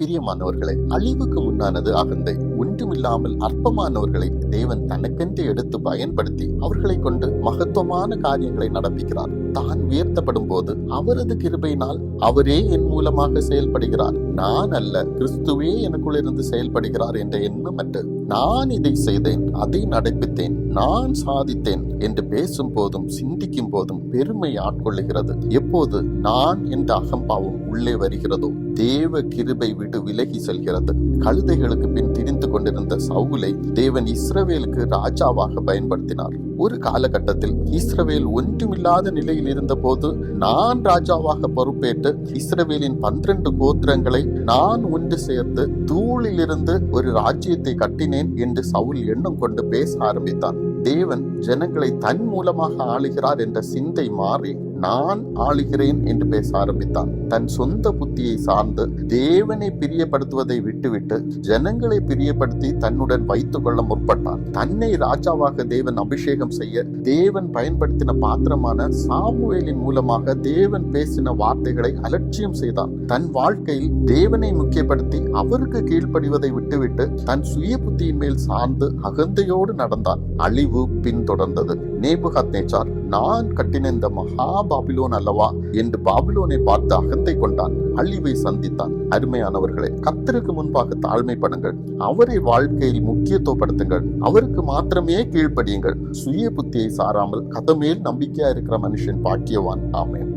பிரியமானவர்களை, அழிவுக்கு முன்னானது அகந்தை. ஒன்றுமில்லாமல் அற்பமானவர்களை தேவன் தனக்கென்று எடுத்து பயன்படுத்தி அவர்களை கொண்டு மகத்துவமான காரியங்களை நடப்பிக்கிறார். தான் உயர்த்தப்படும் போது அவரது கிருபையினால் அவரே என் மூலமாக செயல்படுகிறார், நான் அல்ல, கிறிஸ்துவே எனக்குள் இருந்து செயல்படுகிறார் என்ற எண்ணம் அன்று நான் இதை செய்தேன், அதை நடப்பித்தேன், நான் சாதித்தேன் என்று பேசும் போதும் சிந்திக்கும் போதும் பெருமை ஆட்கொள்ளுகிறது. எப்போது நான் என்ற அகம்பாவம் உள்ளே வருகிறதோ தேவ கிருபை விட்டு விலகி செல்கிறது. கழுதைகளுக்கு பின் திரிந்து கொண்டிருந்த சவுலை தேவன் இஸ்ரவேலுக்கு ராஜாவாக பயன்படுத்தினார். ஒரு காலகட்டத்தில் இஸ்ரவேல் ஒன்றுமில்லாத நிலையில் இருந்த போது நான் ராஜாவாக பொறுப்பேற்று இஸ்ரவேலின் 12 கோத்திரங்களை நான் ஒன்று சேர்த்து தூளிலிருந்து ஒரு ராஜ்யத்தை கட்டினேன் என்று சவுல் எண்ணம் கொண்டு பேச ஆரம்பித்தான். தேவன் ஜனங்களை தன் மூலமாக ஆளுகிறார் என்ற சிந்தை மாறி நான் ஆளுகிறேன் என்று பேச ஆரம்பித்தான். தன் சொந்த புத்தியை சார்ந்து தேவனை பிரியப்படுத்துவதை விட்டுவிட்டு ஜனங்களை பிரியப்படுத்தி தன்னுடன் வைத்துக் கொள்ள முற்பட்டான். தன்னை ராஜாவாக தேவன் அபிஷேகம் செய்ய தேவன் பயன்படுத்தின பாத்திரமான சாமுவேலின் மூலமாக தேவன் பேசின வார்த்தைகளை அலட்சியம் செய்தான். தன் வாழ்க்கையில் தேவனை முக்கியப்படுத்தி அவருக்கு கீழ்ப்படிவதை விட்டுவிட்டு தன் சுய புத்தியின் மேல் சார்ந்து அகந்தையோடு நடந்தான். அழிவு பின்தொடர்ந்தது. நேபுகாத்நேச்சார் நான் கட்டின இந்த மகா பாபிலோன் அல்லவா என்று பாபிலோனை பார்த்து அகந்தை கொண்டான். அழிவை சந்தித்தான். அருமையானவர்களே, கர்த்தருக்கு முன்பாக தாழ்மைப்படுங்கள், அவரை வாழ்க்கையில் முக்கியத்துவப்படுத்துங்கள், அவருக்கு மாத்திரமே கீழ்ப்படியுங்கள். சுய புத்தியை சாராமல் கதமேல் நம்பிக்கையா இருக்கிற மனுஷன் பாக்கியவான். ஆமென்.